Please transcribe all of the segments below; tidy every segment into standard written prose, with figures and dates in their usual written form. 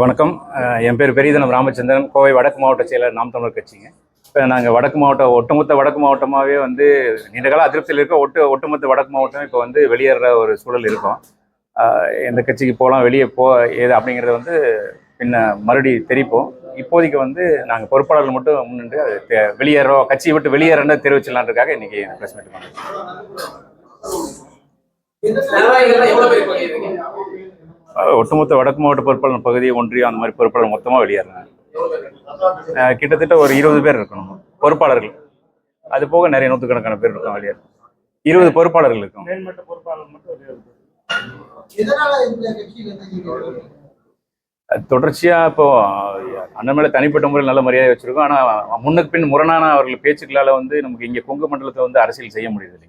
வணக்கம். என் பேர் பெரியதனம் ராமச்சந்திரன், கோவை வடக்கு மாவட்ட செயலர், நாம் தமிழர் கட்சிங்க. இப்போ நாங்கள் வடக்கு மாவட்டம், ஒட்டுமொத்த வடக்கு மாவட்டமாகவே வந்து நீண்டகால அதிருப்தியில் இருக்க ஒட்டுமொத்த வடக்கு மாவட்டம் இப்போ வந்து வெளியேற ஒரு சூழல் இருக்கும். எந்த கட்சிக்கு போகலாம், வெளியே ஏது அப்படிங்கிறத வந்து பின்ன மறுபடி தெரிவிப்போம். இப்போதைக்கு வந்து நாங்கள் பொறுப்பாளர்கள் மட்டும் முன்னின்று வெளியேறோம், கட்சியை விட்டு வெளியேறன்னு தெரிவிச்சலான்றதுக்காக இன்னைக்கு ப்ரெஸ் மீட் பண்ணுறோம். ஒட்டுமொத்த வடக்கு மாவட்ட பொறுப்பாளர் பகுதி, ஒன்றியம் அந்த மாதிரி பொறுப்பாளர் மொத்தமாக வெளியேறாங்க. கிட்டத்தட்ட ஒரு 20 பேர் இருக்கணும் பொறுப்பாளர்கள். அது போக நிறைய நூற்றுக்கணக்கான பேர் இருக்கோம் வெளியே. 20 பொறுப்பாளர்கள் இருக்கும். தொடர்ச்சியா இப்போ அண்ணன் மேல தனிப்பட்ட முறையில் நல்ல மரியாதை வச்சிருக்கோம். ஆனா முன்னுக்கு பின் முரணான அவர்கள் பேச்சுக்களால வந்து நமக்கு இங்க கொங்கு மண்டலத்தை வந்து அரசியல் செய்ய முடியுது இல்லைங்க.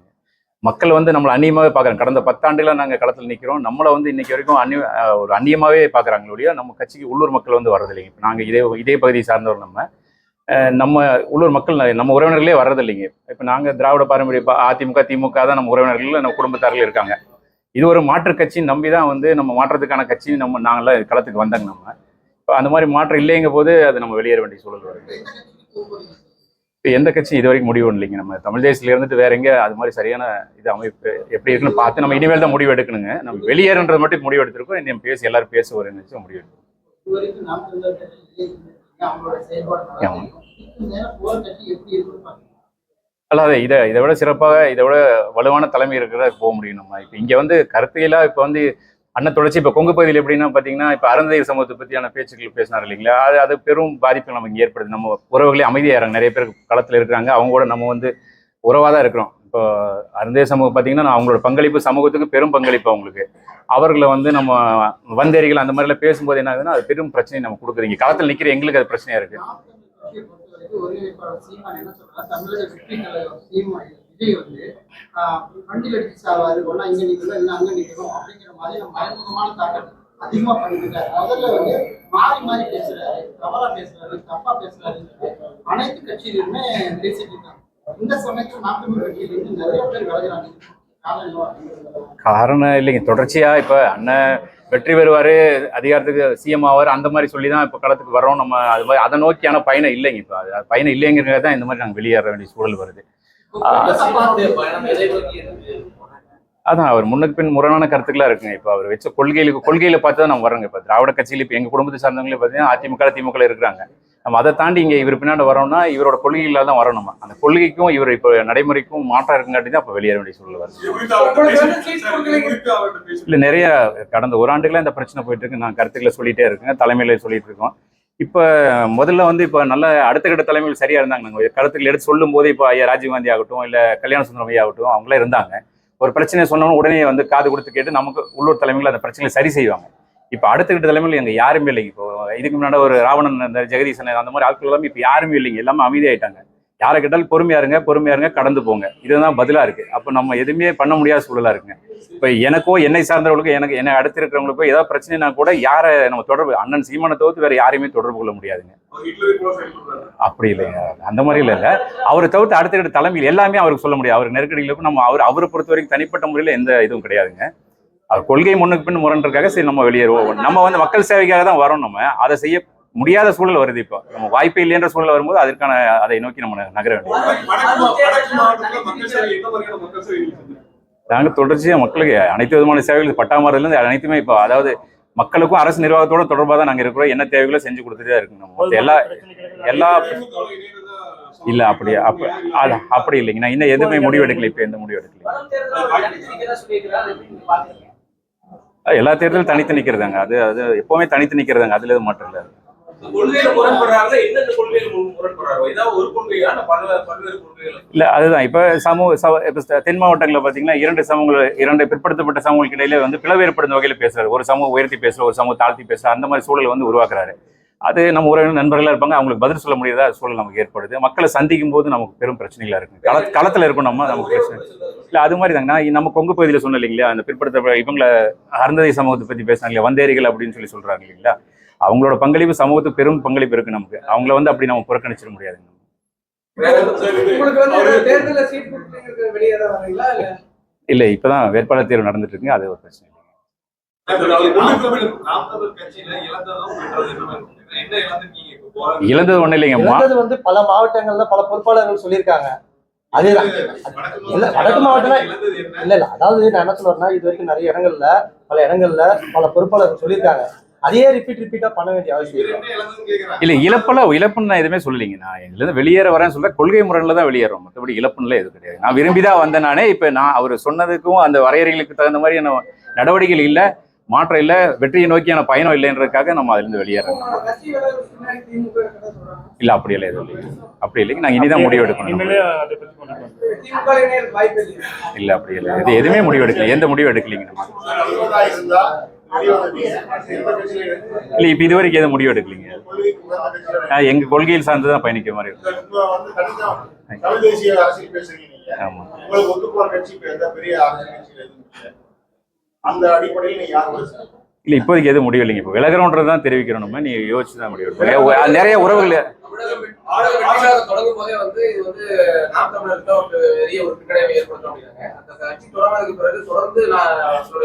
மக்கள் வந்து நம்மளை அந்நியமாவே பார்க்குறாங்க. கடந்த 10 ஆண்டுகளாக நாங்கள் களத்தில் நிற்கிறோம். நம்மளை வந்து இன்னைக்கு வரைக்கும் ஒரு அந்நியமாவே பார்க்குறாங்களே, நம்ம கட்சிக்கு உள்ளூர் மக்கள் வந்து வர்றதில்லைங்க. இப்போ நாங்கள் இதே பகுதியை சார்ந்தவர். நம்ம உள்ளூர் மக்கள் நம்ம உறவினர்களே வர்றதில்லைங்க. இப்போ நாங்கள் திராவிட பாரம்பரிய அதிமுக, திமுக தான் நம்ம உறவினர்கள், நம்ம குடும்பத்தார்கள் இருக்காங்க. இது ஒரு மாற்று கட்சின்னு நம்பி தான் வந்து நம்ம மாற்றத்துக்கான கட்சி நாங்களாம் களத்துக்கு வந்தாங்க. இப்போ அந்த மாதிரி மாற்றம் இல்லைங்க போது அது நம்ம வெளியேற வேண்டிய சூழல் வருது. எந்த கட்சி இது வரைக்கும் முடிவு இல்லைங்க. நம்ம தமிழ் தேசத்துல இருந்துட்டு வேற எங்க அது மாதிரி சரியான இது அமைப்பு எப்படி இருக்குன்னு பார்த்து நம்ம இனிமேல் தான் முடிவு எடுக்கணுங்க. நம்ம வெளியேறன்றது மட்டும் முடிவு எடுத்திருக்கோம். இன்னும் எல்லாரும் பேசுவார் முடிவு எடுக்கணும். அல்லாத இதை விட சிறப்பாக, இதை விட வலுவான தலைமை இருக்கிறதா போக முடியும். நம்ம இப்போ இங்கே வந்து கருத்தையெல்லாம் இப்போ வந்து அண்ணன் தொடர்ச்சி இப்போ கொங்கு பகுதியில் எப்படின்னா பார்த்தீங்கன்னா, இப்போ அருந்தையர் சமூகத்தை பற்றியான பேச்சுக்கள் பேசினார் இல்லைங்களா, அது பெரும் பாதிப்பு நமக்கு ஏற்படுது. நம்ம உறவுகளே அமைதியாகிறாங்க. நிறைய பேர் களத்தில் இருக்கிறாங்க. அவங்க கூட நம்ம வந்து உறவாக தான் இருக்கிறோம். இப்போ அருந்தையர் சமூகம் பார்த்தீங்கன்னா, அவங்களோட பங்களிப்பு சமூகத்துக்கு பெரும் பங்களிப்பு. அவங்களுக்கு அவர்களை வந்து நம்ம வந்தேரிகள் அந்த மாதிரிலாம் பேசும்போது என்ன ஆகுதுன்னா, அது பெரும் பிரச்சனை நம்ம கொடுக்குறீங்க. களத்தில் நிற்கிற எங்களுக்கு அது பிரச்சனையாக இருக்குது. விஜய் வந்து வண்டியில் அடிச்சு சாவாரு, ஒன்னா இங்க நிக்கணும் இல்லை அங்க நிக்கணும் அப்படிங்கிற மாதிரி நம்ம மறைமுகமான தாக்கல் அதிகமா பண்ணிட்டு இருக்காரு. முதல்ல வந்து மாறி மாறி பேசுறாரு, தவறா பேசுறாரு, தப்பா பேசுறாரு, அனைத்து கட்சியிலுமே பேசிட்டு இருக்காங்க. இந்த சமயத்தில் நாட்டு கட்சியிலிருந்து நிறைய பேர் விளையாடுறாங்க. காரணம் இல்லைங்க, தொடர்ச்சியா இப்ப அண்ணன் வெற்றி பெறுவாரு, அதிகாரத்துக்கு சிஎம் ஆவார், அந்த மாதிரி சொல்லிதான் இப்ப களத்துக்கு வரோம். நம்ம அது மாதிரி அதை நோக்கியான பயணம் இல்லைங்க. இப்ப பயணம் இல்லைங்கிறத தான் இந்த மாதிரி நாங்கள் வெளியேற வேண்டிய சூழல் வருது. அதான் அவர் முன்னுக்கு பின் முரணான கருத்துக்களா இருக்குங்க. இப்ப அவர் வச்ச கொள்கையில பார்த்து தான் நம்ம வரோங்க. இப்ப திராவிட கட்சியில இப்ப எங்க குடும்பத்தை சார்ந்தவங்களே பார்த்தீங்கன்னா அதிமுக, திமுக இருக்கிறாங்க. நம்ம அதை தாண்டி இங்க இவர் பின்னாடி வரோம்னா இவரோட கொள்கைகளால் தான் வரணும். அந்த கொள்கைக்கும் இவர் இப்ப நடைமுறைக்கும் மாற்றம் இருக்குங்காட்டி தான் இப்ப வெளியேற வேண்டிய சூழல் வருது. இல்ல, நிறைய கடந்த ஒரு ஆண்டுகளா இந்த பிரச்சனை போயிட்டு இருக்கு. நான் கருத்துக்களை சொல்லிட்டே இருக்குங்க, தலைமையில சொல்லிட்டு இருக்கோம். இப்போ முதல்ல வந்து இப்போ நல்ல அடுத்த கட்ட தலைமைகள் சரியா இருந்தாங்க. நாங்கள் கருத்துக்கள் எடுத்து சொல்லும் போது இப்போ ஐயா ராஜீவ்காந்தி ஆகட்டும், இல்லை கல்யாண சுந்தரம் ஐயா ஆகட்டும், அவங்களே இருந்தாங்க. ஒரு பிரச்சனையை சொன்னோம்னா உடனே வந்து காது கொடுத்து கேட்டு நமக்கு உள்ளூர் தலைமைகள் அந்த பிரச்சனையை சரி செய்வாங்க. இப்போ அடுத்த கட்ட தலைமையில் எங்கள் யாருமே இல்லைங்க. இப்போ இதுக்கு முன்னாடி ஒரு ராவணன், இந்த ஜெகதீசன், அந்த மாதிரி ஆட்கள் எல்லாமே இப்போ யாருமே இல்லைங்க. எல்லாமே அமைதியாயிட்டாங்க. யாரை கேட்டாலும் பொறுமையா இருங்க, கடந்து போங்க, இதுதான் பதிலா இருக்கு. அப்போ நம்ம எதுவுமே பண்ண முடியாத சூழலா இருக்குங்க. இப்போ எனக்கோ என்னை சார்ந்தவர்களுக்கும் என்னை அடுத்து இருக்கிறவங்களுக்கோ ஏதாவது பிரச்சனைனா கூட யாரை நம்ம தொடர்பு, அண்ணன் சீமானை தவிர்த்து வேற யாரையுமே தொடர்பு கொள்ள முடியாதுங்க. அப்படி இல்லைங்க, அந்த மாதிரி இல்லை. அவரை தவிர்த்து அடுத்த கட்ட தலைமையில் எல்லாமே அவருக்கு சொல்ல முடியாது. அவர் நெருக்கடிகளுக்கும் நம்ம அவரை பொறுத்த வரைக்கும் தனிப்பட்ட முறையில் எந்த இதுவும் கிடையாதுங்க. அவர் கொள்கை முன்னுக்கு பின் முரண்றதுக்காக சரி நம்ம வெளியேறுவோம். நம்ம வந்து மக்கள் சேவைக்காக தான் வரோம். நம்ம அதை செய்ய முடியாத சூழல் வருது. இப்போ நம்ம வாய்ப்பே இல்லைன்ற சூழல் வரும்போது அதற்கான அதை நோக்கி நம்ம நகர வேண்டும். நாங்கள் தொடர்ச்சியாக மக்களுக்கு அனைத்து விதமான சேவைகள், பட்டாமரத்துலேருந்து அனைத்துமே இப்போ அதாவது மக்களுக்கும் அரசு நிர்வாகத்தோட தொடர்பாக தான் நாங்கள் இருக்கிறோம். என்ன தேவைகளோ செஞ்சு கொடுத்துட்டே இருக்கணும். நம்ம எல்லா இல்ல அப்படி இல்லைங்க. நான் இன்னும் எதுவுமே முடிவு எடுக்கல. இப்போ எந்த முடிவு எடுக்கல. எல்லா தேர்தலும் தனித்து நிற்கிறதாங்க. அது எப்பவுமே தனித்து நிற்கிறதாங்க. அதுல எதுவும் மாற்றம் இல்லை. இல்ல, அதுதான் இப்ப தென் மாவட்டங்களில் பாத்தீங்கன்னா இரண்டு பிற்படுத்தப்பட்ட சமூகங்களுக்கு இடையில வந்து பிளவு ஏற்படுத்த வகையில பேசுறாரு. ஒரு சமூகம் உயர்த்தி பேசுற, ஒரு சமூகம் தாழ்த்தி பேசுற, அந்த மாதிரி சூழல் வந்து உருவாக்குறாரு. அது நம்ம உறவினர் நண்பர்களா இருப்பாங்க, அவங்களுக்கு பதில் சொல்ல முடியாத சூழல் நமக்கு ஏற்படுது. மக்களை சந்திக்கும் போது நமக்கு பெரும் பிரச்சனைகளா இருக்கு. களத்துல இருக்கும் நமக்கு பிரச்சனை இல்ல. அது மாதிரி தாங்க நம்ம கொங்கு பகுதியில சொன்ன இல்லைங்களா, அந்த பிற்படுத்த இவங்களை அருந்ததி சமூகத்தை பத்தி பேசுறாங்க, வந்தேரிகள் அப்படின்னு சொல்றாங்க இல்லைங்களா. அவங்களோட பங்களிப்பு சமூகத்துக்கு பெரும் பங்களிப்பு இருக்கு. நமக்கு அவங்கள வந்து அப்படி நம்ம புறக்கணிச்சிட முடியாதுங்க. இல்ல, இப்பதான் வேட்பாளர் தேர்வு நடந்துட்டு இருக்குங்க. அது ஒரு பிரச்சனை. இழந்தது ஒண்ணு இல்லைங்கம்மா. இழந்தது வந்து பல மாவட்டங்கள்ல பல பொறுப்பாளர்கள் சொல்லியிருக்காங்க. அதேதான் வடக்கு மாவட்டம் இல்ல அதாவது நான் என்ன சொல்றேன்னா, இது வரைக்கும் நிறைய இடங்கள்ல பல இடங்கள்ல பல பொறுப்பாளர்கள் சொல்லியிருக்காங்க. அதையே ரிப்பீட்டா பண்ண வேண்டிய அவசியம் இல்ல. இழப்புன்னு நான் எதுவுமே சொல்லலைங்க. நான் இதுல இருந்து வெளியேற வரேன்னு சொல்ல, கொள்கை முறையில தான் வெளியேறோம். மற்றபடி இழப்புல எதுவும் கிடையாது. நான் விரும்பிதான் வந்தேன். நானே இப்ப நான் அவர் சொன்னதுக்கும் அந்த வரையறைகளுக்கு தகுந்த மாதிரி நடவடிக்கைகள் இல்ல, மாற்றம் இல்ல, வெற்றியை நோக்கியான பயணம் இல்லைன்றதுக்காக நம்ம அதுல இருந்து வெளியேறோம். இல்ல அப்படியெல்லாம் எதுவும் இல்லை. அப்படி இல்லைங்க. நாங்க இனிதான் முடிவு எடுக்கணும். இல்ல அப்படி இல்லை. இது எதுவுமே முடிவு எடுக்கல. எந்த முடிவு எடுக்கலீங்க நம்ம. இல்ல இப்ப இது வரைக்கும் எதுவும் முடிவு எடுக்கலீங்க. எங்க கொள்கையில் சார்ந்துதான் பயணிக்க மாதிரி இருக்கு. ஆமா. இல்ல இப்போதைக்கு எதுவும் முடிவு இல்லைங்க. இப்போ விலகிறோன்றதுதான் தெரிவிக்கிறோம். நம்ம நீ யோசிச்சு தான் முடிவு எடுக்கணும். நிறைய உறவுகள் தொடங்கும் போதே வந்து இது வந்து நாம் தமிழருக்கு ஒரு பெரிய ஒரு பின்னடைவை ஏற்படுத்தும் அப்படின்னாங்க. அந்த கட்சி தொடங்கினதுக்கு பிறகு தொடர்ந்து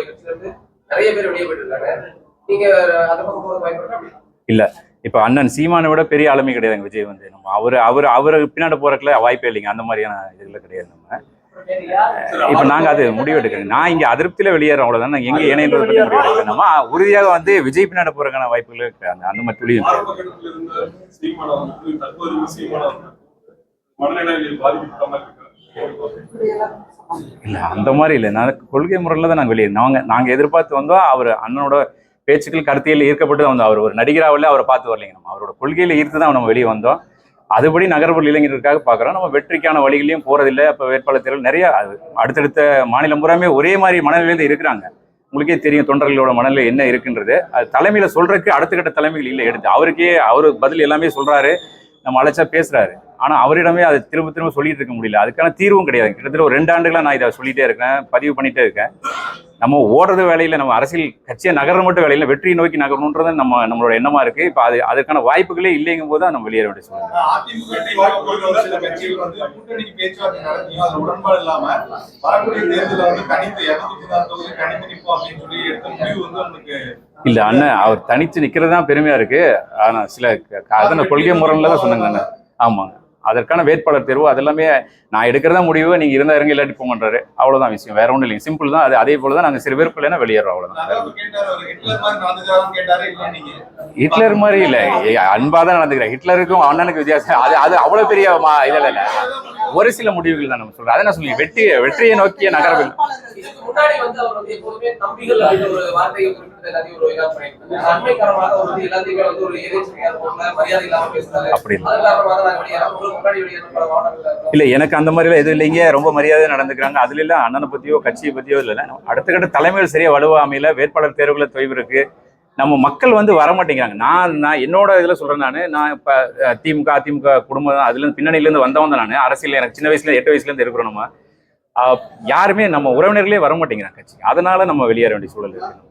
கட்சியில இருந்து நிறைய பேர் வெளியே போயிட்டு இருக்காங்க. நீங்க அந்த பக்கம் போது பயன்படுத்த இல்ல. இப்ப அண்ணன் சீமானை விட பெரிய ஆளுமை கிடையாதுங்க விஜய் வந்து. நம்ம அவரு பின்னாடி போறதுல வாய்ப்பே இல்லைங்க. அந்த மாதிரியான இதுல கிடையாது. நம்ம இப்ப நாங்க அது முடிவு எடுக்கிறோம். நான் இங்க அதிருப்தியில வெளியேறோம், அவ்வளவுதான். நாங்க எங்க இணையத்தை பத்தி முடிவு எடுக்கிறோம். நம்ம உறுதியாக வந்து விஜய் பின்னாடி போறதுக்கான வாய்ப்புகள் இருக்கு. அந்த மாதிரி துளியும் இல்ல அந்த மாதிரி இல்லை. நான் கொள்கை முறையில தான் நாங்க வெளியே நாங்க எதிர்பார்த்து வந்தோம். அவர் அண்ணனோட பேச்சுக்கள் கருத்தியில் ஈர்க்கப்பட்டு தான் வந்தோம். அவர் ஒரு நடிகராவில் அவரை பார்த்து வரலைங்க. நம்ம அவரோட கொள்கையில ஈர்த்து தான் நம்ம வெளியே வந்தோம். அதுபடி நகர்ப்புற இளைஞர்களுக்காக பார்க்குறோம். நம்ம வெற்றிக்கான வழிகளையும் போறதில்லை. இப்போ வேட்பாளர் தேர்தல் நிறைய அடுத்தடுத்த மாநிலம் பூராமே ஒரே மாதிரி மனநிலையில இருக்கிறாங்க. உங்களுக்கே தெரியும் தொண்டர்களோட மனநிலை என்ன இருக்குன்றது. அது தலைமையில சொல்றதுக்கு அடுத்த கட்ட தலைமைகள் இல்லை எடுத்து. அவரு பதில் எல்லாமே சொல்றாரு, நம்ம அழைச்சா பேசுறாரு. ஆனா அவரிடமே அதை திரும்ப திரும்ப சொல்லிட்டு இருக்க முடியல. அதுக்கான தீர்வும் கிடையாது. கிட்டத்தட்ட ஒரு 2 ஆண்டுகளா நான் இதை சொல்லிட்டே இருக்கேன், பதிவு பண்ணிட்டே இருக்கேன். நம்ம ஓடுறது வேலையில, நம்ம அரசியல் கட்சியை நகர மட்டும் வேலையில வெற்றியை நோக்கி நகரணுன்றது நம்மளோட எண்ணமா இருக்கு. இப்ப அதுக்கான வாய்ப்புகளே இல்லைங்கும் போது தான் நம்ம வெளியேற வேண்டிய சொல்லுங்க. இல்ல அண்ணன் அவர் தனிச்சு நிக்கிறது தான் பெருமையா இருக்கு. ஆனா சில கொள்கை முறையில தான் சொன்னாங்க அண்ணன். ஆமாங்க. அதற்கான வேட்பாளர் தேர்வு அதெல்லாமே நான் எடுக்கிறதா முடிவு. நீங்க இருந்தா இறங்க இல்லாட்டி போங்கன்றாரு. அவ்வளவுதான் விஷயம். வேற ஒன்றும் இல்லைங்க. சிம்பிள் தான். அதே போலதான் நாங்க சிறு விருப்பம் இல்லைன்னா வெளியேறோம். அவ்வளவுதான். ஹிட்லர் மாதிரி இல்ல, அன்பா தான் நடந்துக்கிறேன். ஹிட்லருக்கும் அண்ணனுக்கு வித்தியாசம். அது அவ்வளவு பெரிய இதுல இல்ல. ஒரு சில முடிவுகள் தான் நம்ம சொல்றோம். அதை நான் சொல்லி வெற்றியை நோக்கிய நகரவில் அப்படி இல்ல. எனக்கு அந்த மாதிரி எதுவும் இல்லைங்க. ரொம்ப மரியாதை நடந்துக்கிறாங்க. அதுல இல்ல அண்ணனை பத்தியோ கட்சியை பத்தியோ இல்ல. அடுத்த கட்ட தலைமையில் சரியா வலுவாமையில வேட்பாளர் தேர்வுல தொய்வு இருக்கு. நம்ம மக்கள் வந்து வரமாட்டேங்கிறாங்க. நான் என்னோட இதுல சொல்றேன். நான் இப்ப திமுக அதிமுக குடும்பம் அதுல இருந்து பின்னணியில இருந்து வந்தவன் தான். நான் அரசியல் எனக்கு சின்ன வயசுல 8 வயசுல இருந்து இருக்கிறோம். நம்ம யாருமே நம்ம உறவினர்களே வரமாட்டேங்கிறாங்க கட்சி. அதனால நம்ம வெளியேற வேண்டிய சூழல் இருக்கு.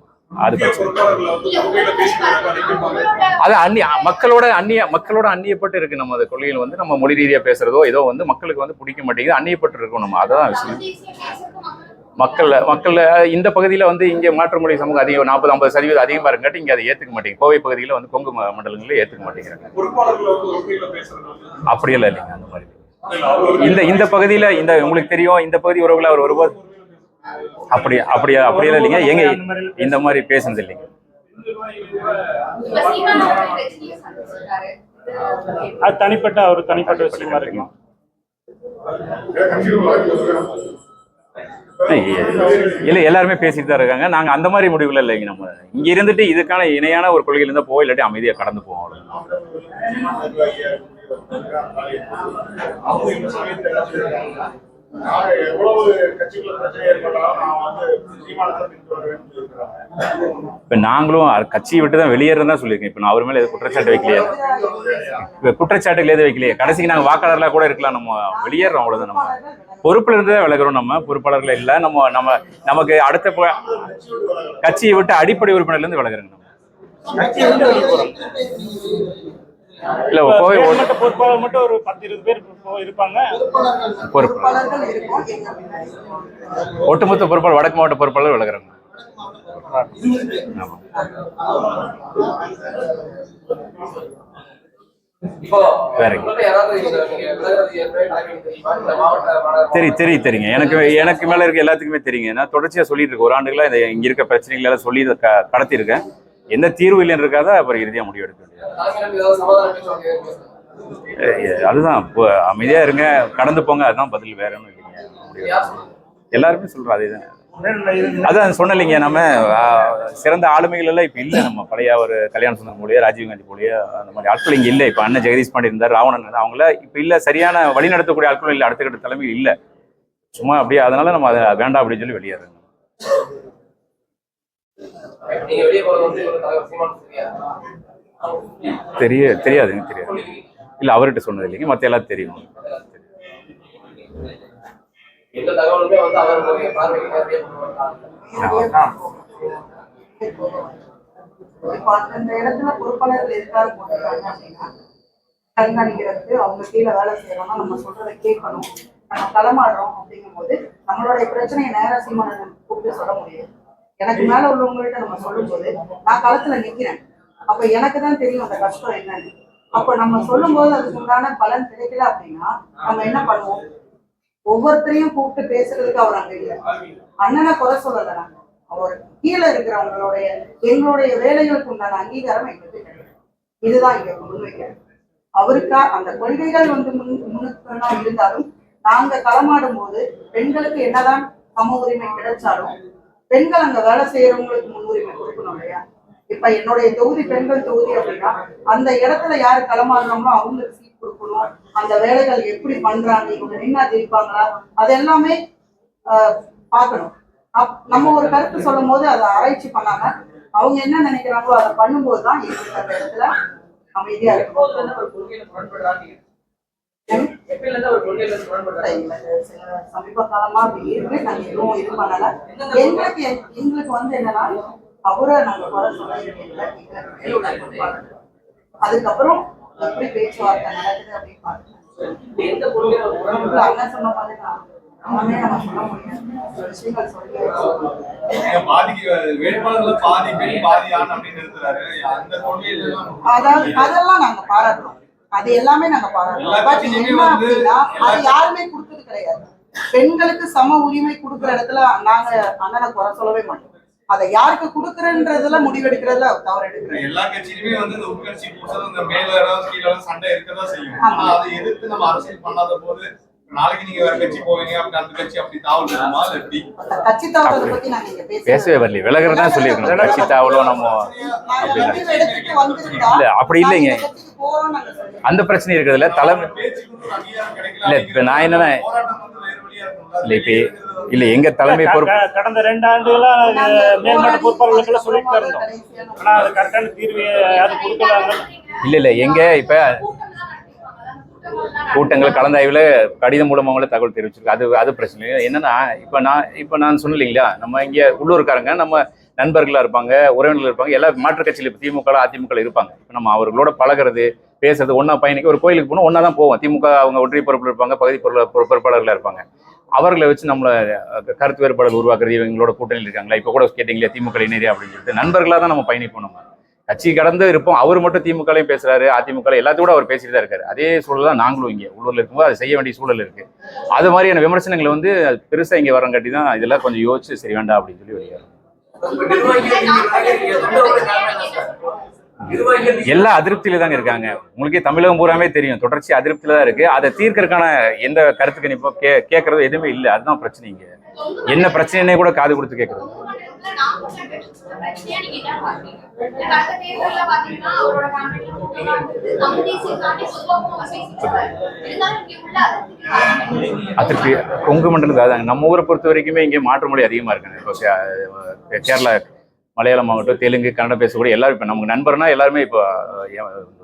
அது அது மக்களோட அந்நியப்பட்டு இருக்கு. நம்ம கொள்கையில் வந்து நம்ம மொழி ரீதியா பேசுறதோ ஏதோ வந்து மக்களுக்கு வந்து பிடிக்க மாட்டேங்குது. அந்நியப்பட்டு இருக்கும். நம்ம அதான் விஷயம். மக்கள் இந்த பகுதியில வந்து இங்க மாற்று மொழி சமூகம் அதிகம் 40-50% அதிகமா இருக்காட்டி இங்க அதை ஏத்துக்க மாட்டேங்க. கோவை பகுதியில வந்து கொங்கு மண்டலங்களே ஏத்துக்க மாட்டேங்கிறாங்க. அப்படியெல்லாம் இல்லைங்க. அந்த மாதிரி இந்த பகுதியில உங்களுக்கு தெரியும், இந்த பகுதி உறவுல அவர் ஒருபோது அப்படியெல்லாம் இல்லைங்க. எங்க இந்த மாதிரி பேசுனது இல்லைங்க. அது தனிப்பட்ட விஷயமா இருக்கு. இல்ல எல்லாருமே பேசிட்டு தான் இருக்காங்க. நாங்க அந்த மாதிரி முடிவுல இல்லைங்க. நம்ம இங்க இருந்துட்டு இதுக்கான இணையான ஒரு கொள்கையில இருந்தா போவோம், இல்லாட்டி அமைதியா கடந்து போவோம். இப்ப நாங்களும் கட்சியை விட்டுதான் வெளியேறதான் சொல்லியிருக்கேன். இப்ப நான் அவர் மேல குற்றச்சாட்டு வைக்கலையே, குற்றச்சாட்டுகள் எதுவும் வைக்கலையே. கடைசிக்கு நாங்க வாக்காளர்களா கூட இருக்கலாம். நம்ம வெளியேறோம், அவ்வளவுதான். நம்ம பொறுப்புல இருந்துதான் விலகிறோம். நம்ம பொறுப்பாளர்கள் இல்ல. நமக்கு அடுத்த கட்சியை விட்டு அடிப்படை உறுப்பினர்ல இருந்து விலகிறோம். இல்ல பொறுப்பாளர் மட்டும் ஒரு 10-20 பேர் இருப்பாங்க. ஒட்டுமொத்த பொறுப்பாளர் வடக்கு மாவட்ட பொறுப்பாளர் விலகிறாங்க. இப்போ வேறங்க. உங்கள்ட்ட யாராவது நீங்க விலகிறது ஏற்கனவே தெரியுமா? இந்த மாவட்ட தெரியுங்க. எனக்கு மேல இருக்க எல்லாத்துக்குமே தெரியுங்க. நான் தொடர்ச்சியா சொல்லிட்டு இருக்கேன். ஒரு ஆண்டுகளா இங்க இருக்க பிரச்சனைகள் எல்லாம் சொல்லி கடத்தி இருக்கேன். எந்த தீர்வு இல்லைன்னு இருக்காத அப்புறம் இறுதியா முடிவு எடுக்க வேண்டியது. தலைமையில ஏதாவது சமாதான பேச்சுவார்த்தை அதுதான் இப்போ அமைதியா இருங்க, கடந்து போங்க, அதுதான் பதில், வேற ஒன்றும் இல்லைங்க. எல்லாருமே சொல்றோம் அதேதான். அதான் சொன்னலைங்க, நம்ம சிறந்த ஆளுமைகள் எல்லாம் இப்ப இல்லை. நம்ம பழைய ஒரு கல்யாண சுந்தரம் போலியா, ராஜீவ்காந்தி போலியா, அந்த மாதிரி ஆட்கள் இங்க இல்லை. இப்ப அண்ணன் ஜெகதீஷ் பாண்டி இருந்தார், ராவணன், அவங்கள இப்ப இல்ல, சரியான வழி நடத்தக்கூடிய ஆட்களும் இல்லை, அடுத்த கட்ட தலைமையில் இல்லை. சும்மா அப்படியே, அதனால நம்ம அதை வேண்டாம் அப்படின்னு சொல்லி வெளியேறோம். நீங்க வெளியே போறது வந்து ஒரு தலைவர் சீமான் தெரியாதுங்க, தெரியாது. இல்ல அவர்கிட்ட சொன்னது இல்லைங்க, மத்த எல்லாம் தெரியும். எந்த தகவலுமே வந்து அவர்களுடைய பார்வைக்கு நிறைய அந்த இடத்துல பொறுப்பாளர்கள் இருக்காது போட்டுருக்காங்க அப்படின்னா கண்காணிக்கிறதுக்கு அவங்க கீழே வேலை செய்யறோம்னா நம்ம சொல்றதை கேட்கணும். நம்ம களமாடுறோம் அப்படிங்கும் போது நம்மளுடைய பிரச்சனையை நேரம் சீமான கூப்பிட்டு சொல்ல முடியாது. எனக்கு மேல உள்ளவங்கள்ட்ட நம்ம சொல்லும் போது நான் களத்துல நிக்கிறேன், அப்ப எனக்கு தான் தெரியும் அந்த கஷ்டம் என்னன்னு. அப்ப நம்ம சொல்லும் போது அதுக்கு உண்டான பலன் கிடைக்கல அப்படின்னா நம்ம என்ன பண்ணுவோம்? ஒவ்வொருத்தரையும் கூப்பிட்டு பேசுறதுக்கு அவர் அங்க இல்லை. அண்ணனை குறை சொல்லல, நாங்க அவர் கீழே இருக்கிறவங்களுடைய எங்களுடைய வேலைகளுக்கு உண்டான அங்கீகாரம் எங்களுக்கு கிடையாது. இதுதான் இங்க முன்வைக்கிறது. அவருக்கா அந்த கொள்கைகள் வந்து முன்னுக்கு இருந்தாலும் நாங்க களமாடும் போது பெண்களுக்கு என்னதான் சம உரிமை கிடைச்சாலும் பெண்கள் அங்க வேலை செய்யறவங்களுக்கு முன்னுரிமை கொடுக்கணும் இல்லையா? இப்ப என்னுடைய தொகுதி பெண்கள் தொகுதி அப்படின்னா அந்த இடத்துல யாரு களமாடுறாங்களோ அவங்களுக்கு சீட் கொடுக்கணும். அந்த வேலைகள் எப்படி பண்றாங்க, இவங்க நின்னா ஜெயிப்பாங்களா, அது எல்லாமே பார்க்கணும். நம்ம ஒரு கருத்து சொல்லும் போது அதை ஆராய்ச்சி பண்ணாம அவங்க என்ன நினைக்கிறாங்களோ அதை பண்ணும்போதுதான் எங்களுக்கு அந்த இடத்துல அமைதியா இருக்கும். சமீப காலமா அப்படி இருக்கு, நாங்க எதுவும் இது பண்ணல. எங்களுக்கு வந்து என்னன்னா அவரை நாங்க குறை சொல்ல, அதுக்கப்புறம் எப்படி பேச்சுவார்த்தை நடக்குது அப்படின்னு பாருங்க. அண்ணன் சொன்ன மாதிரி எல்லாமே நம்ம சொல்ல முடியாது. விஷயங்கள் சொல்லி அதாவது அதெல்லாம் நாங்க பாராட்டுறோம், அது எல்லாமே நாங்க பாராட்டுறோம். பட் என்ன அப்படின்னா அது யாருமே கொடுத்தது கிடையாது. பெண்களுக்கு சம உரிமை கொடுக்குற இடத்துல நாங்க அண்ணனை குறை சொல்லவே மாட்டோம். அதை யாருக்கு கொடுக்குறன்றதுல முடிவெடுக்கிறதுல தவறு எடுக்கிறோம். எல்லா கட்சியிலுமே வந்து இந்த உட்கட்சி இந்த மேல கீழே சண்டை இருக்கதான் செய்யும். ஆனா அதை எதிர்த்து நம்ம அரசியல் பண்ணாத போது நாளைக்கு நீங்க வேற கட்சி போவீங்க, அப்படி அந்த கட்சி அப்படி தாவல் இருக்குமா? எப்படி கட்சி தாவலை பத்தி நான் நீங்க பேசவே வரல, விலகிறதா சொல்லியிருக்கணும். கட்சி தாவலோ நம்ம இல்ல, அப்படி இல்லைங்க. அந்த பிரச்சனை இருக்கிறதுல தலைமை இல்ல. இப்ப நான் என்னன்னா இல்ல, இப்ப இல்ல எங்க தலைமை பொறுப்பு கடந்த 2 ஆண்டுகளா மேல்மட்ட பொறுப்பாளர்களுக்கு சொல்லிட்டு இருந்தோம். ஆனா அது கரெக்டான தீர்வு யாரும் கொடுக்கல. இல்ல எங்க இப்ப கூட்டங்கள் கலந்தாய்வுல கடிதம் மூலமா தகவல் தெரிவிச்சிருக்கு. அது பிரச்சனை இல்லை. என்னன்னா இப்ப நான் சொன்னேன் இல்லைங்களா, நம்ம இங்க உள்ளூர்காரங்க நம்ம நண்பர்களா இருப்பாங்க, உறவினர்கள் இருப்பாங்க, எல்லா மாற்று கட்சியில இப்ப திமுக அதிமுக இருப்பாங்க. இப்ப நம்ம அவர்களோட பழகிறது பேசுறது ஒன்னா, பயணிக்க ஒரு கோயிலுக்கு போகணும் ஒன்னா தான் போவோம். திமுக அவங்க ஒன்றிய பொறுப்பில் இருப்பாங்க, பகுதி பொறுப்பாளர்களா இருப்பாங்க. அவர்களை வச்சு நம்மள கருத்து வேறுபாடுகள் உருவாக்குறது, இவங்களோட கூட்டணியில் இருக்காங்களா, இப்ப கூட கேட்டீங்களா திமுக இணையரா அப்படின்னு சொல்லிட்டு நண்பர்களா தான் நம்ம பயணிப்போம். நம்ம கட்சி கடந்து இருப்போம். அவர் மட்டும் திமுகலையும் பேசுறாரு, அதிமுக எல்லாத்தையும் கூட அவர் பேசிட்டு தான் இருக்காரு. அதே சூழல் தான் நாங்களும் இங்கே உள்ளூர்ல இருக்கும்போது அதை செய்ய வேண்டிய சூழல் இருக்கு. அது மாதிரியான விமர்சனங்களை வந்து பெருசா இங்க வரங்காட்டி தான் இதெல்லாம் கொஞ்சம் யோசிச்சு சரி வேண்டாம் அப்படின்னு சொல்லி வெளியேறும். எல்லா அதிருப்தியில தாங்க இருக்காங்க. உங்களுக்கே தமிழகம் பூராமே தெரியும், தொடர்ச்சி அதிருப்தியில தான் இருக்கு. அதை தீர்க்கறதுக்கான எந்த கருத்து கணிப்போ கேட்கறது எதுவுமே இல்லை. அதுதான் பிரச்சனை. இங்க என்ன பிரச்சனைனே கூட காது கொடுத்து கேட்கறது. அதிருப்தி கொங்கு மண்டலத்துக்கு அதாங்க. நம்ம ஊரை பொறுத்த வரைக்குமே இங்கே மாற்று மொழி அதிகமா இருக்குங்க. இப்போ கேரளா மலையாளம் ஆகட்டும், தெலுங்கு, கன்னடம் பேசக்கூடிய எல்லாரும் இப்போ நமக்கு நண்பர்னா எல்லாருமே இப்போ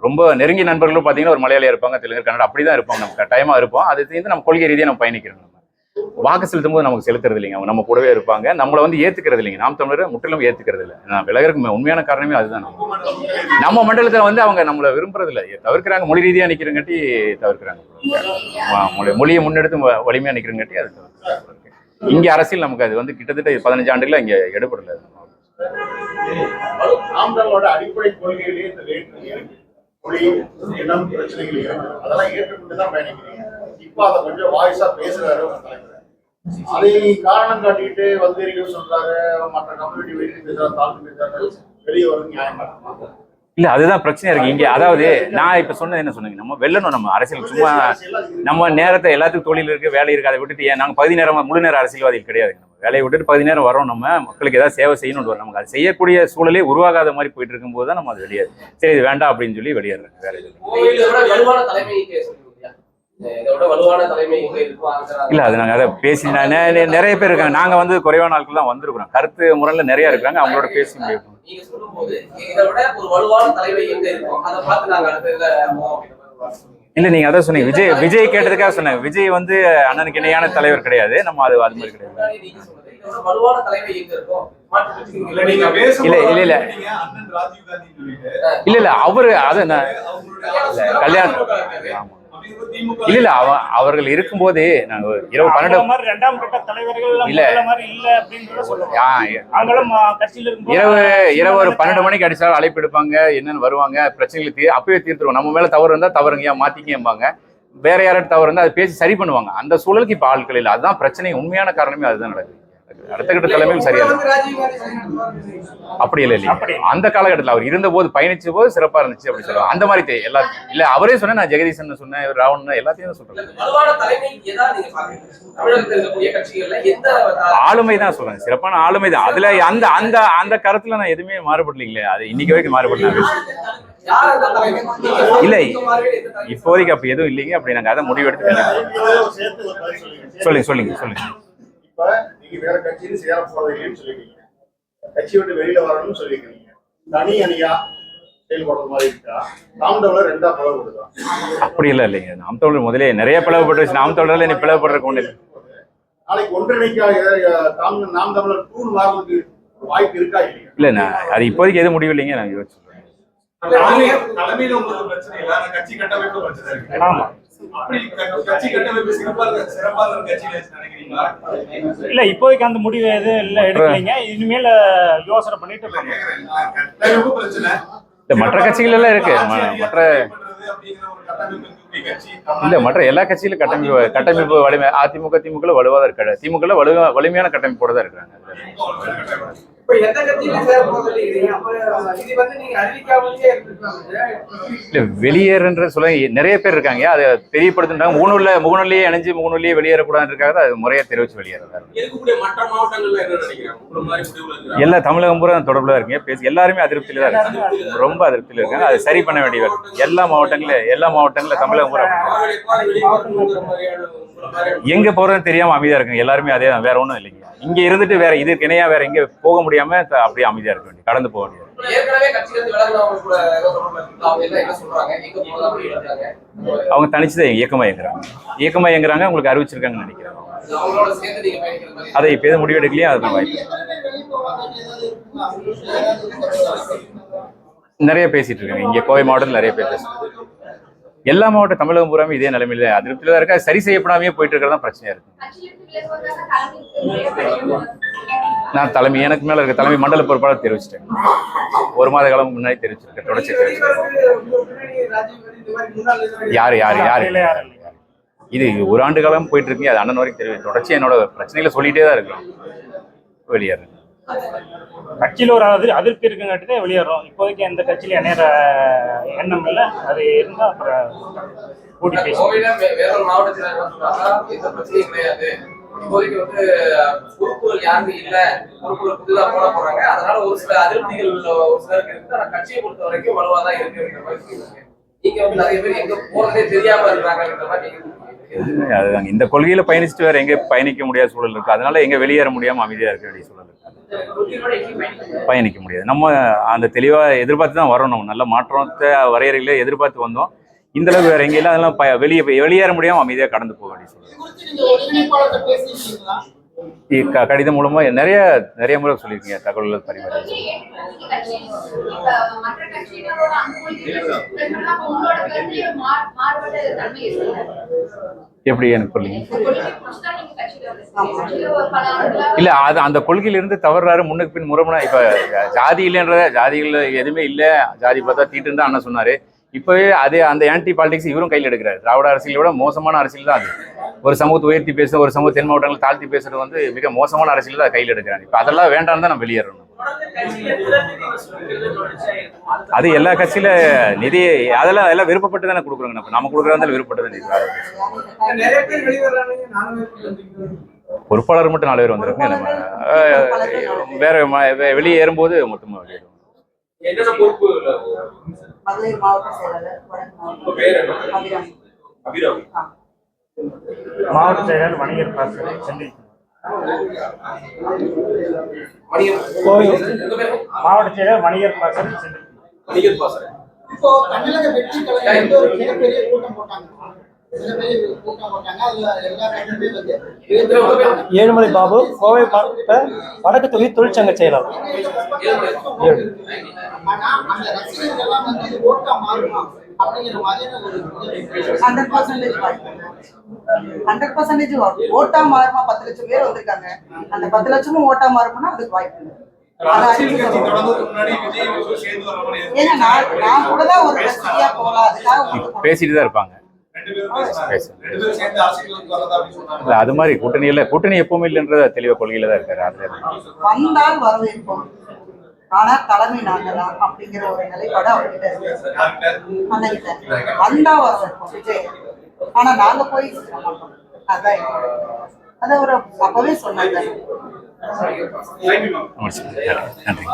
ரொம்ப நெருங்கிய நண்பர்களும் பார்த்தீங்கன்னா ஒரு மலையாளியா இருப்பாங்க, தெலுங்கு, கன்னடம் அப்படிதான் இருப்பாங்க. நம்ம கட்டாயமா இருப்போம். அது சேர்ந்து நம்ம கொள்கை ரீதியாக நம்ம பயணிக்கிறோம். வாக்கு செலுத்தும் போது நமக்கு செலுத்துறது இல்லைங்க, அவங்க நம்ம கூடவே இருப்பாங்க. நம்மளை வந்து ஏத்துக்கிறது இல்லைங்க. நாம் தமிழரை முற்றிலும் ஏத்துக்கிறது இல்லை. நான் விலகருக்கு உண்மையான காரணமே அதுதான். நம்ம மண்டலத்தில் வந்து அவங்க நம்மளை விரும்புறது இல்லை, தவிர்க்கிறாங்க. மொழி ரீதியாக நிற்கிறங்காட்டி தவிர்க்கிறாங்க. மொழியை முன்னெடுத்து வலிமையாக நிற்கிறங்காட்டி அது தவிர்க்கிறாங்க. இங்க அரசியல் நமக்கு அது வந்து கிட்டத்தட்ட 15 ஆண்டுகளா இங்க எடுபடல. ஆம்தங்களோட அடிப்படை கொள்கையிலேயே இந்த வேற்றுமை இருக்கு. மொழி இனம் பிரச்சனைகள் இருக்கு. அதெல்லாம் ஏற்றுக்கொண்டு தான் பயணிக்கிறீங்க. இப்ப அதை கொஞ்சம் வாய்ஸா பேசுறாரு ஒரு தலைவர். அதை காரணம் காட்டிட்டு வந்தேரிகள் சொல்றாரு, மற்ற கம்யூனிட்டி வெளியே பேசுறாரு, தாழ்ந்து பேசுறாரு, வெளியே வரும் நியாயமா இருக்குமா? இல்ல அதுதான் பிரச்சனையா இருக்கு இங்க. அதாவது நான் இப்ப சொன்னது என்ன சொன்னீங்க, நம்ம வெல்லணும். நம்ம அரசியல் சும்மா நம்ம நேரத்தை எல்லாத்துக்கும் தொழில் இருக்கு, வேலை இருக்கு, அதை விட்டுட்டு ஏன் நாங்க பகுதி நேரம் முழு நேரம் அரசியல்வாதிகள் கிடையாது. நம்ம வேலையை விட்டுட்டு பகுதி நேரம் வரோம், நம்ம மக்களுக்கு ஏதாவது சேவை செய்யணும்னு வரோம். நமக்கு அது செய்யக்கூடிய சூழலே உருவாகாத மாதிரி போயிட்டு இருக்கும்போது தான் நம்ம அது வெளியே சரி இது வேண்டாம் அப்படின்னு சொல்லி வெளியேறோம். வேற இல்ல அது நாங்க அதை பேசி நிறைய பேர் இருக்காங்க. நாங்க வந்து குறைவான ஆட்கள் தான் வந்திருக்கிறோம். கருத்து முறையில நிறைய இருக்காங்க, அவங்களோட பேசி முடியும். இல்ல நீங்க அதான் சொன்னீங்க, விஜய் கேட்டதுக்காக சொன்னாங்க. விஜய் வந்து அண்ணனுக்கு இணையான தலைவர் கிடையாது, நம்ம அது மாதிரி கிடையாது. இல்ல அவரு அது கல்யாணம் இல்ல அவர்கள் இருக்கும்போதே நாங்க இரவு 12 இரவு ஒரு 12 மணிக்கு அடிச்சாலும் அழைப்பு எடுப்பாங்க, என்னன்னு வருவாங்க, பிரச்சனைகளுக்கு அப்பவே தீர்த்துருவோம். நம்ம மேல தவறு இருந்தா தவறுங்க மாத்திக்கம்பாங்க, வேற யாராவது தவறு இருந்தா அதை பேசி சரி பண்ணுவாங்க. அந்த சூழலுக்கு இப்ப ஆட்கள் இல்லை. அதுதான் பிரச்சனை, உண்மையான காரணமே அதுதான் நடக்குது. அடுத்த கட்ட தலைமையில் சரியா அப்படி இல்லை அந்த காலகட்டத்தில் அவர் இருந்த போது பயணிச்ச போது சிறப்பா இருந்துச்சு அப்படி சொல்லுவாங்க. அந்த மாதிரி எல்லாரும் இல்ல அவரே சொன்னேன், நான் ஜெகதீசன் சொன்னேன், ராவணன் எல்லாத்தையும் சொல்றேன். ஆளுமை தான் சொல்றேன், சிறப்பான ஆளுமை தான். அதுல அந்த அந்த அந்த கருத்துல நான் எதுவுமே மாறுபடலீங்களே, அது இன்னைக்கு வரைக்கும் மாறுபடல இல்ல இப்போதைக்கு அப்படி எதுவும் இல்லைங்க. அப்படி நாங்க அதை முடிவெடுத்து சொல்லுங்க. இப்ப நீங்க வேற கட்சியில சேர போறது இல்லைன்னு சொல்லிருக்கீங்க, கட்சி விட்டு வெளியில வரணும்னு சொல்லிருக்கீங்க. தனி அணியா செயல்படுற மாதிரி இருக்கா? நாம் தமிழர் ரெண்டா பிளவுபடுதா? அப்படி இல்ல இல்லைங்க, நாம் தமிழர் முதலே நிறைய பிளவுபட்டு நாம் தமிழர்ல நீ பிளவுபடுறதுக்கு ஒண்ணு இல்லை. நாளைக்கு ஒன்றிணைக்க நாம் தமிழர் டூர் மாறுறதுக்கு வாய்ப்பு இருக்கா இல்லையா? இல்ல அது இப்போதைக்கு எதுவும் முடிவு இல்லைங்க. நான் யோசிச்சு தலைமையில உங்களுக்கு பிரச்சனை இல்லை, கட்சி கட்டமைப்பு பிரச்சனை இருக்கு. ஆமா இல்ல இப்போதைக்கு அந்த முடிவு எதுவும் இல்ல எடுக்கலைங்க. இனிமேல யோசனை பண்ணிட்டு மற்ற கட்சிகள் எல்லாம் இருக்கு. மற்ற எல்லா கட்சியிலும் கட்டமைப்பு வலிமை அதிமுக திமுக வலுவாதான் இருக்காது. திமுக வலிமையான கட்டமைப்போட தான் இருக்காங்க. வெளியேறுன்ற சொல்ல நிறைய பேர் இருக்காங்க, அதை தெரியப்படுத்துட்டாங்க. முகநூலிலேயே இணைஞ்சு முகநூலிலேயே வெளியேறக்கூடாது இருக்காங்க, அது முறையா தெரிவிச்சு வெளியேறாரு. எல்லா தமிழகம் பூரா தொடர்புல இருக்கீங்க, பேசி எல்லாருமே அதிருப்தியில தான் இருக்காங்க, ரொம்ப அதிருப்தியில இருக்காங்க. அதை சரி பண்ண வேண்டிய எல்லா மாவட்டங்களிலும் தமிழகம் பூரா எங்க போறதுன்னு தெரியாம அமைதியா இருக்குங்க. எல்லாருமே அதே தான், வேற ஒண்ணும் இல்லைங்க. இங்க இருந்துட்டு வேற இதுக்கு இணையா வேற எங்க போக முடியாம அப்படியே அமைதியா இருக்க வேண்டிய, கடந்து போக வேண்டியது. அவங்க தனிச்சுதான் இயக்கமா இயங்குறாங்க. உங்களுக்கு அறிவிச்சிருக்காங்கன்னு நினைக்கிறேன். அதை இப்ப எதுவும் முடிவு எடுக்கலையே, அதுதான் வாய்ப்பு. நிறைய பேசிட்டு இருக்காங்க இங்க கோவை மாவட்டத்தில் நிறைய பேர் பேசுறாங்க. எல்லா மாவட்ட தமிழகம் பூராமே இதே நிலைமையில அதிருப்தியில தான் இருக்கு. சரி செய்யப்படாமே போயிட்டு இருக்கிறதா பிரச்சனையா இருக்கு. நான் தலைமை எனக்கு மேல இருக்க தலைமை மண்டல பொறுப்பாளர் தெரிவிச்சிட்டேன். 1 மாத காலம் முன்னாடி தெரிவிச்சிருக்கேன். தொடர்ச்சி யாரு இது 1 ஆண்டு காலம் போயிட்டு இருக்கீங்க. அது அண்ணன் வரைக்கும் தெரியும். தொடர்ச்சி என்னோட பிரச்சனைகளை சொல்லிட்டே தான் இருக்கிறோம். வெளியேறேன். கட்சியில ஒரு அதிருப்தி இருக்குங்காட்டி வெளியேறோம். இப்போதைக்கு எந்த கட்சியில இணையற எண்ணம் இல்லை. அது இருந்தா அப்புறம் கூட்டி பேசி வேற மாவட்டத்தில் எந்த பிரச்சனையும் கிடையாது. இப்போதைக்கு பொறுப்புகள் யாருமே இல்ல, பொறுப்புகள் புதிதாக போட போறாங்க. அதனால ஒரு சில அதிருப்திகள் ஒரு சிலருக்கு இருக்கு. ஆனா கட்சியை பொறுத்த வரைக்கும் வலுவாதான் இருக்குன்ற மாதிரி சொல்லுவாங்க. நீங்க நிறைய பேர் எங்க போறதே தெரியாம இருக்கிறாங்கன்ற மாதிரி அதுதாங்க. இந்த கொள்கையில பயணிச்சுட்டு வேற எங்க பயணிக்க முடியாத சூழல் இருக்கு. அதனால எங்க வெளியேற முடியாம அமைதியா இருக்க வேண்டிய சூழல் இருக்கு. பயணிக்க முடியாது. நம்ம அந்த தெளிவா எதிர்பார்த்து தான் வரணும். நல்ல மாற்றத்தை வரையறையில எதிர்பார்த்து வந்தோம். இந்த அளவுக்கு வேற எங்கெல்லாம் அதெல்லாம் வெளியேற முடியாம அமைதியா கடந்து போக வேண்டிய சூழல். கடிதம் மூலமா நிறைய முறை சொல்லியிருக்கீங்க, தகவல்கள் பரிமாறி. எப்படி எனக்கு புரியல? இல்ல அது அந்த கொள்கையிலிருந்து தவறாரு, முன்னுக்கு பின் முறைமுறை. இப்ப ஜாதி இல்லைன்றத, ஜாதிகள் எதுவுமே இல்லை, ஜாதி பார்த்தா தீட்டுன்னு தான் அண்ணன் சொன்னாரு. இப்பவே அதே அந்த ஆன்டி பாலிடிக்ஸ் இவரும் கையில் எடுக்கிறாரு. திராவிட அரசியலை விட மோசமான அரசியல் தான் அது. ஒரு சமூகத்தை உயர்த்தி பேசுறது, ஒரு சமூக தென் மாவட்டங்களை தாழ்த்தி பேசுறது வந்து மிக மோசமான அரசியல் தான் கையில் எடுக்கிறாங்க. இப்ப அதெல்லாம் வேண்டாம் தான் நம்ம வெளியேறணும். அது எல்லா கட்சியில நிதி அதெல்லாம் எல்லாம் விருப்பப்பட்டு தானே கொடுக்குறோங்க. நம்ம கொடுக்குறதா விருப்பப்பட்டு தான் பொறுப்பாளர் மட்டும் 4 பேர் வந்துருங்க. நம்ம வேற வெளியே ஏறும்போது மொத்தமா வெளியேறும். மகளிர் மாவட்ட செயலாளர் மாவட்ட செயலர் வணிகர் பாசறை சென்னை. மாவட்ட செயலர் வணிகர் பாசறை சென்னை. இப்போ தமிழக வெற்றி கழகம் ஒரு மிகப்பெரிய கூட்டம் போட்டாங்க. ஏழுமலை பாபு, கோவை மாவட்ட வடக்கு தொகுதி தொழிற்சங்க செயலாளர். ஆனா அந்த ரசிகர்கள்லாம் வந்து இது ஓட்டா மாறுமா அப்படிங்கிற மாதிரியான ஒரு 100% வாய்ப்பு. 100% ஓட்டா மாறுமா? 10 லட்சம் பேர் வந்திருக்காங்க. அந்த 10 லட்சமும் ஓட்டா மாறும்னா அதுக்கு வாய்ப்பு இல்லை. ஏன்னா நான் கூட தான் ஒரு ரசிகையா போகலாம், அதுக்காக பேசிட்டு தான் இருப்பாங்க. இல்ல அது மாதிரி கூட்டணி எப்பவுமே இல்லைன்றத தெளிவா கொள்கையில தான் இருக்காரு. வந்தால் வரவேற்போம், ஆனா தலைமை நாங்க தான் அப்படிங்கிற ஒரு நிலைப்பாடு அவர்கிட்ட இருக்கு. வந்தா வரவேற்போம் விஜய், ஆனா நாங்க போய் மாட்டோம். அதான் அத ஒரு அப்பவே சொன்னாங்க. நன்றி.